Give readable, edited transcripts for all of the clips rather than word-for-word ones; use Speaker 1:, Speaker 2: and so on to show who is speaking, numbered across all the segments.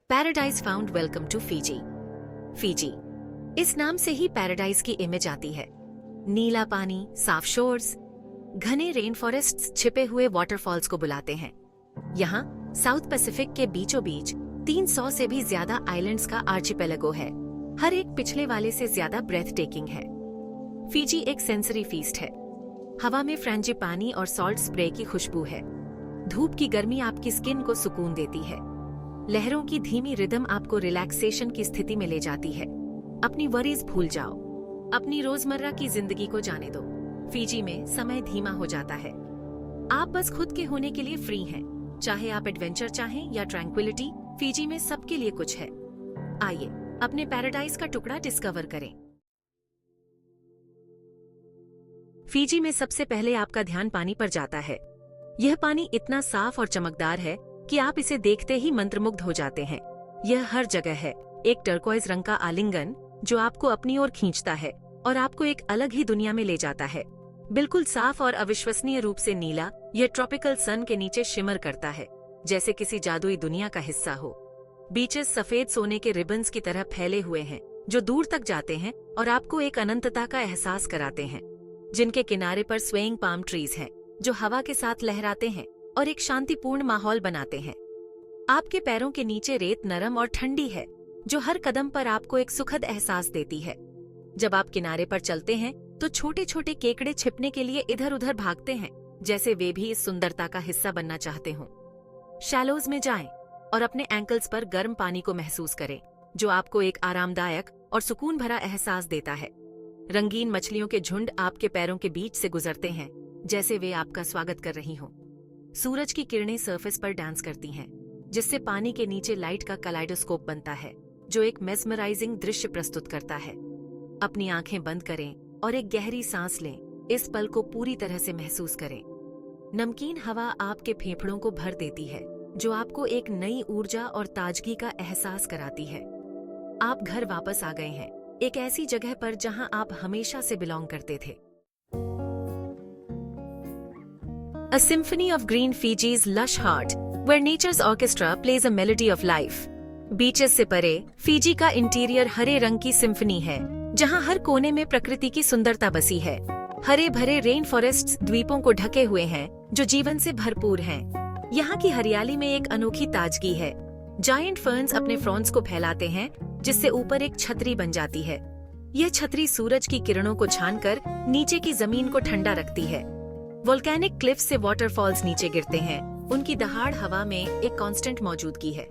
Speaker 1: Paradise found, welcome to Fiji. Fiji, इस नाम से ही पैराडाइज की इमेज आती है। नीला पानी, साफ शोर्स, घने रेन फॉरेस्ट्स छिपे हुए वाटरफॉल्स को बुलाते हैं। यहाँ साउथ पैसिफिक के बीचों बीच 300 से भी ज्यादा आइलैंड्स का आर्चिपेलागो है। हर एक पिछले वाले से ज्यादा ब्रेथ टेकिंग है। फीजी एक सेंसरी फीस्ट है। हवा में फ्रेंजीपानी और सॉल्ट स्प्रे की खुशबू है। धूप की गर्मी आपकी स्किन को सुकून देती है। लहरों की धीमी रिदम आपको रिलैक्सेशन की स्थिति में ले जाती है। अपनी वरीज भूल जाओ, अपनी रोजमर्रा की जिंदगी को जाने दो। फीजी में समय धीमा हो जाता है। आप बस खुद के होने के लिए फ्री हैं। चाहे आप एडवेंचर चाहें या ट्रैंक्विलिटी, फीजी में सबके लिए कुछ है। आइए अपने पैराडाइज का टुकड़ा डिस्कवर करें। फीजी में सबसे पहले आपका ध्यान पानी पर जाता है। यह पानी इतना साफ और चमकदार है कि आप इसे देखते ही मंत्रमुग्ध हो जाते हैं। यह हर जगह है, एक टर्कोइज रंग का आलिंगन जो आपको अपनी ओर खींचता है और आपको एक अलग ही दुनिया में ले जाता है। बिल्कुल साफ और अविश्वसनीय रूप से नीला, यह ट्रॉपिकल सन के नीचे शिमर करता है, जैसे किसी जादुई दुनिया का हिस्सा हो। बीचेस सफेद सोने के रिबन्स की तरह फैले हुए हैं जो दूर तक जाते हैं और आपको एक अनंतता का एहसास कराते हैं, जिनके किनारे पर स्वेइंग पाम ट्रीज हैं जो हवा के साथ लहराते हैं और एक शांतिपूर्ण माहौल बनाते हैं। आपके पैरों के नीचे रेत नरम और ठंडी है जो हर कदम पर आपको एक सुखद एहसास देती है। जब आप किनारे पर चलते हैं तो छोटे छोटे केकड़े छिपने के लिए इधर उधर भागते हैं, जैसे वे भी इस सुंदरता का हिस्सा बनना चाहते हों। शैलोज में जाएं और अपने एंकल्स पर गर्म पानी को महसूस करें, जो आपको एक आरामदायक और सुकून भरा एहसास देता है। रंगीन मछलियों के झुंड आपके पैरों के बीच से गुजरते हैं, जैसे वे आपका स्वागत कर रही हों। सूरज की किरणें सरफेस पर डांस करती हैं, जिससे पानी के नीचे लाइट का कलाइडोस्कोप बनता है, जो एक मेस्मराइजिंग दृश्य प्रस्तुत करता है। अपनी आंखें बंद करें और एक गहरी सांस लें। इस पल को पूरी तरह से महसूस करें। नमकीन हवा आपके फेफड़ों को भर देती है, जो आपको एक नई ऊर्जा और ताजगी का एहसास कराती है। आप घर वापस आ गए हैं, एक ऐसी जगह पर जहां आप हमेशा से बिलोंग करते थे। A symphony of green Fiji's lush heart, where nature's orchestra plays a melody of life. Beaches से परे फीजी का इंटीरियर हरे रंग की सिम्फनी है, जहां हर कोने में प्रकृति की सुंदरता बसी है। हरे भरे रेन फॉरेस्ट्स द्वीपों को ढके हुए हैं, जो जीवन से भरपूर हैं। यहाँ की हरियाली में एक अनोखी ताजगी है। जायंट फर्न्स अपने फ्रॉन्स को फैलाते हैं, जिससे ऊपर एक छतरी बन जाती है। यह छतरी सूरज की किरणों को छानकर नीचे की जमीन को ठंडा रखती है। वोल्केनिक क्लिफ से वाटरफॉल्स नीचे गिरते हैं, उनकी दहाड़ हवा में एक कांस्टेंट मौजूदगी है।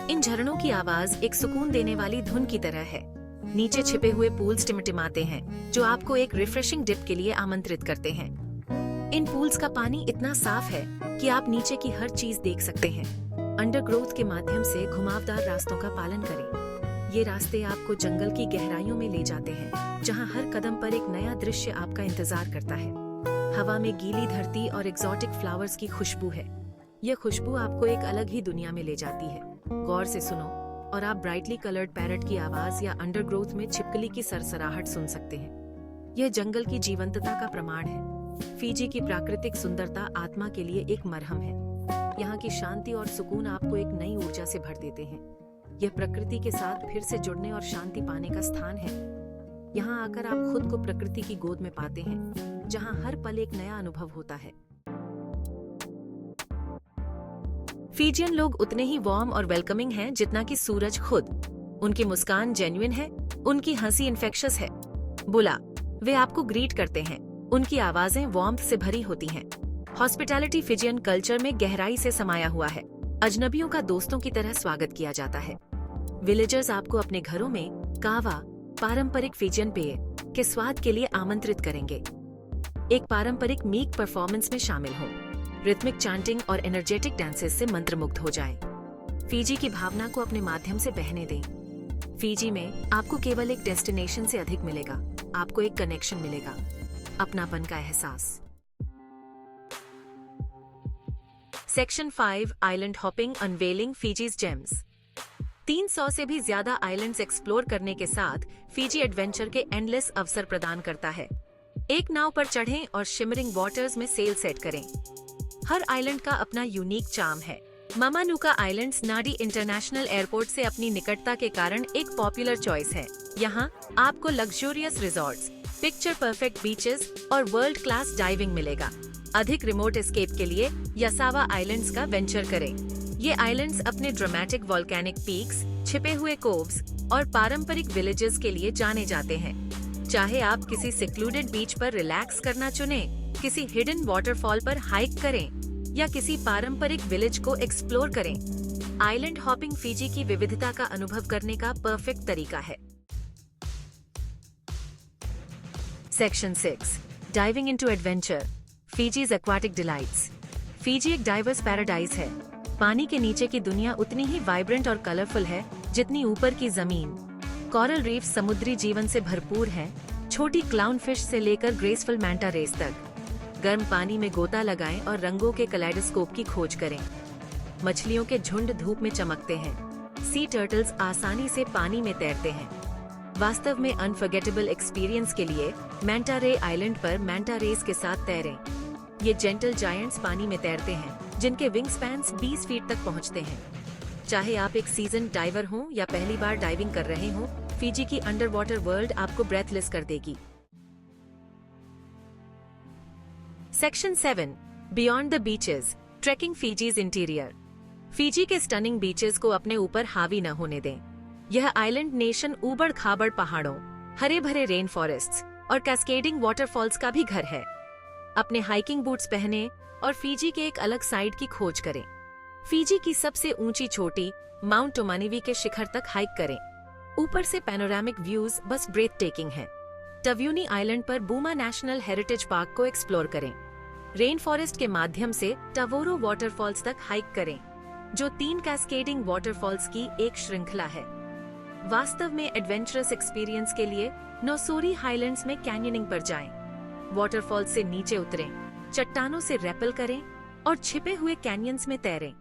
Speaker 1: इन झरनों की आवाज एक सुकून देने वाली धुन की तरह है। नीचे छिपे हुए पूल्स टिमटिमाते हैं, जो आपको एक रिफ्रेशिंग डिप के लिए आमंत्रित करते हैं। इन पूल्स का पानी इतना साफ है कि आप नीचे की हर चीज देख सकते हैं। अंडरग्रोथ के माध्यम से घुमावदार रास्तों का पालन करें। ये रास्ते आपको जंगल की गहराइयों में ले जाते हैं, जहाँ हर कदम पर एक नया दृश्य आपका इंतजार करता है। हवा में गीली धरती और एक्सोटिक फ्लावर्स की खुशबू है। यह खुशबू आपको एक अलग ही दुनिया में ले जाती है। गौर से सुनो और आप ब्राइटली कलर्ड पैरट की आवाज या अंडरग्रोथ में छिपकली की सरसराहट सुन सकते हैं। यह जंगल की जीवंतता का प्रमाण है। फीजी की प्राकृतिक सुंदरता आत्मा के लिए एक मरहम है। यहाँ की शांति और सुकून आपको एक नई ऊर्जा से भर देते हैं। यह प्रकृति के साथ फिर से जुड़ने और शांति पाने का स्थान है। यहाँ आकर आप खुद को प्रकृति की गोद में पाते हैं, जहाँ हर पल एक नया अनुभव होता है। फीजियन लोग उतने ही वार्म और वेलकमिंग हैं जितना कि सूरज खुद। उनकी मुस्कान जेन्युइन है, उनकी हंसी इन्फेक्शस है। बुला, वे आपको ग्रीट करते हैं। उनकी आवाजें वार्मथ से भरी होती हैं। हॉस्पिटैलिटी फिजियन कल्चर में गहराई से समाया हुआ है। अजनबियों का दोस्तों की तरह स्वागत किया जाता है। विलेजर्स आपको अपने घरों में कावा, पारंपरिक फिजियन पेय के स्वाद के लिए आमंत्रित करेंगे। एक पारंपरिक मीक परफॉर्मेंस में शामिल हो। रिथमिक चांटिंग और एनर्जेटिक डांसेस से मंत्रमुग्ध हो जाएं। फीजी की भावना को अपने माध्यम से बहने दें। फीजी में आपको केवल एक डेस्टिनेशन से अधिक मिलेगा। आपको एक कनेक्शन मिलेगा, अपनापन का एहसास। Section 5 island hopping, unveiling Fiji's gems. 300 से भी ज्यादा आइलैंड्स एक्सप्लोर करने के साथ फीजी एडवेंचर के एंडलेस अवसर प्रदान करता है। एक नाव पर चढ़ें और शिमरिंग वाटर्स में सेल सेट करें। हर आइलैंड का अपना यूनिक चार्म है। मामानुका आइलैंड्स नाडी इंटरनेशनल एयरपोर्ट से अपनी निकटता के कारण एक पॉपुलर चॉइस है। यहाँ आपको luxurious resorts, picture perfect beaches और वर्ल्ड क्लास डाइविंग मिलेगा। अधिक रिमोट एस्केप के लिए यासावा आइलैंड्स का वेंचर करें। ये आइलैंड्स अपने ड्रामेटिक वोल्केनिक पीक्स, छिपे हुए कोव्स और पारंपरिक विलेजेस के लिए जाने जाते हैं। चाहे आप किसी सिक्लूडेड बीच पर रिलैक्स करना चुनें, किसी हिडन वाटरफॉल पर हाइक करें या किसी पारंपरिक विलेज को एक्सप्लोर करें, आइलैंड हॉपिंग फिजी की विविधता का अनुभव करने का परफेक्ट तरीका है। Section 6 diving into adventure, Fiji's aquatic delights. Fiji एक डाइवर्स पैराडाइज है। पानी के नीचे की दुनिया उतनी ही वाइब्रेंट और कलरफुल है जितनी ऊपर की जमीन। कोरल रीफ समुद्री जीवन से भरपूर है, छोटी क्लाउन फिश से लेकर ग्रेसफुल मैंटा रेस तक। गर्म पानी में गोता लगाएं और रंगों के कलेडोस्कोप की खोज करें। मछलियों के झुंड धूप में चमकते हैं। सी टर्टल्स आसानी से पानी में तैरते हैं। वास्तव में अनफॉरगेटेबल एक्सपीरियंस के लिए मैंटा रे आइलैंड पर मैंटा रेस के साथ तैरें। ये जेंटल जायंट्स पानी में तैरते हैं, जिनके विंग स्पैन्स 20 फीट तक पहुंचते हैं। चाहे आप एक सीजन डाइवर हों या पहली बार डाइविंग कर रहे हों, फिजी की अंडर वाटर वर्ल्ड आपको ब्रेथलेस कर देगी। Section 7 beyond the beaches, trekking Fiji's interior. Fiji के स्टनिंग बीचेस को अपने ऊपर हावी न होने दें। यह आइलैंड नेशन ऊबड़ खाबड़ पहाड़ों, हरे भरे रेन फॉरेस्ट्स और कैस्केडिंग वाटरफॉल्स का भी घर है। अपने हाइकिंग बूट्स पहने और फिजी के एक अलग साइड की खोज करें। फिजी की सबसे ऊंची चोटी माउंट टोमानिवी के शिखर तक हाइक करें। ऊपर से पैनोरामिक व्यूज बस ब्रेथ टेकिंग है। टव्यूनी आइलैंड पर बूमा नेशनल हेरिटेज पार्क को एक्सप्लोर करें। रेन फॉरेस्ट के माध्यम से टावोरो वाटरफॉल्स तक हाइक करें, जो 3 कैस्केडिंग वाटरफॉल्स की एक श्रृंखला है। वास्तव में एडवेंचरस एक्सपीरियंस के लिए नोसोरी हाईलैंड्स में कैन्यनिंग पर जाएं। वाटरफॉल्स से नीचे उतरें, चट्टानों से रैपल करें और छिपे हुए कैन्यंस में तैरें।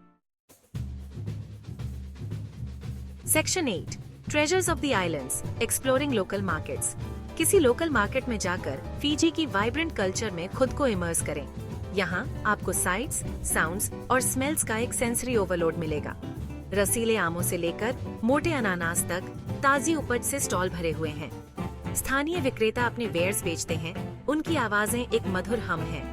Speaker 1: Section 8 treasures of the islands, exploring local markets. किसी लोकल मार्केट में जाकर फिजी की वाइब्रेंट कल्चर में खुद को इमर्स करें। यहाँ आपको साइट्स, साउंड्स और स्मेल्स का एक सेंसरी ओवरलोड मिलेगा। रसीले आमों से लेकर मोटे अनानास तक ताजी उपज से स्टॉल भरे हुए हैं। स्थानीय विक्रेता अपने वेयर्स बेचते हैं, उनकी आवाजें एक मधुर हम है।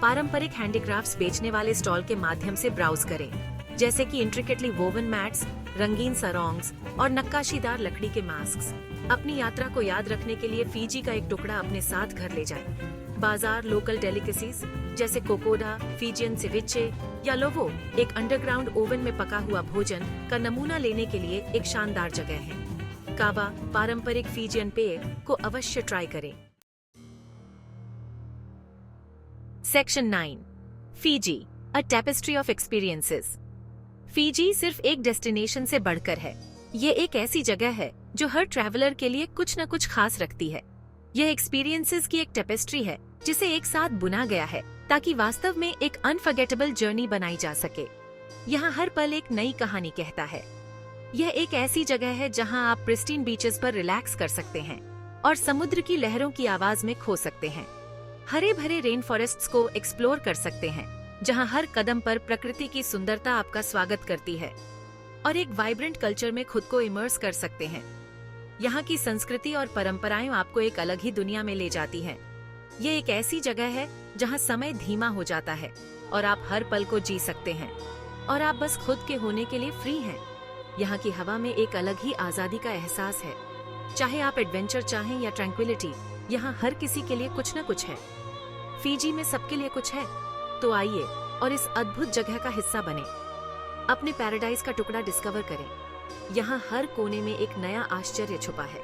Speaker 1: पारंपरिक हैंडीक्राफ्ट्स बेचने वाले स्टॉल के माध्यम से ब्राउज करें, जैसे कि इंट्रिकेटली वोवन मैट्स, रंगीन सरोंग्स और नक्काशीदार लकड़ी के मास्क्स। अपनी यात्रा को याद रखने के लिए फिजी का एक टुकड़ा अपने साथ घर ले जाएं। बाजार लोकल डेलिकेसीज जैसे कोकोडा, फिजियन सिविचे या लोवो, एक अंडरग्राउंड ओवन में पका हुआ भोजन का नमूना लेने के लिए एक शानदार जगह है। कावा, पारंपरिक फिजियन पेय को अवश्य ट्राई करें। Section 9 Fiji, a tapestry of experiences. Fiji सिर्फ एक डेस्टिनेशन से बढ़कर है। ये एक ऐसी जगह है जो हर ट्रैवलर के लिए कुछ न कुछ खास रखती है। यह एक्सपीरियंसेस की एक टेपेस्ट्री है जिसे एक साथ बुना गया है ताकि वास्तव में एक अनफॉरगेटेबल जर्नी बनाई जा सके। यहाँ हर पल एक नई कहानी कहता है। यह एक ऐसी जगह है जहाँ आप प्रिस्टीन बीचेस पर रिलैक्स कर सकते हैं और समुद्र की लहरों की आवाज में खो सकते हैं। हरे भरे रेन फॉरेस्ट्स को एक्सप्लोर कर सकते हैं, जहाँ हर कदम पर प्रकृति की सुंदरता आपका स्वागत करती है, और एक वाइब्रेंट कल्चर में खुद को इमर्स कर सकते हैं। यहाँ की संस्कृति और परंपराएं आपको एक अलग ही दुनिया में ले जाती हैं। ये एक ऐसी जगह है जहाँ समय धीमा हो जाता है और आप हर पल को जी सकते हैं और आप बस खुद के होने के लिए फ्री हैं। यहाँ की हवा में एक अलग ही आजादी का एहसास है। चाहे आप एडवेंचर चाहें या ट्रैंक्विलिटी, यहाँ हर किसी के लिए कुछ न कुछ है। फिजी में सबके लिए कुछ है, तो आइए और इस अद्भुत जगह का हिस्सा बने। अपने पैराडाइज का टुकड़ा डिस्कवर करें। यहाँ हर कोने में एक नया आश्चर्य छुपा है।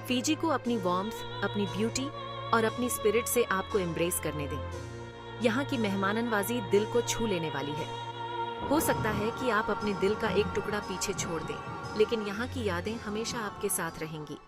Speaker 1: फिजी को अपनी वार्मथ, अपनी ब्यूटी और अपनी स्पिरिट से आपको एम्ब्रेस करने दें। यहाँ की मेहमाननवाजी दिल को छू लेने वाली है। हो सकता है कि आप अपने दिल का एक टुकड़ा पीछे छोड़ दें, लेकिन यहाँ की यादें हमेशा आपके साथ रहेंगी।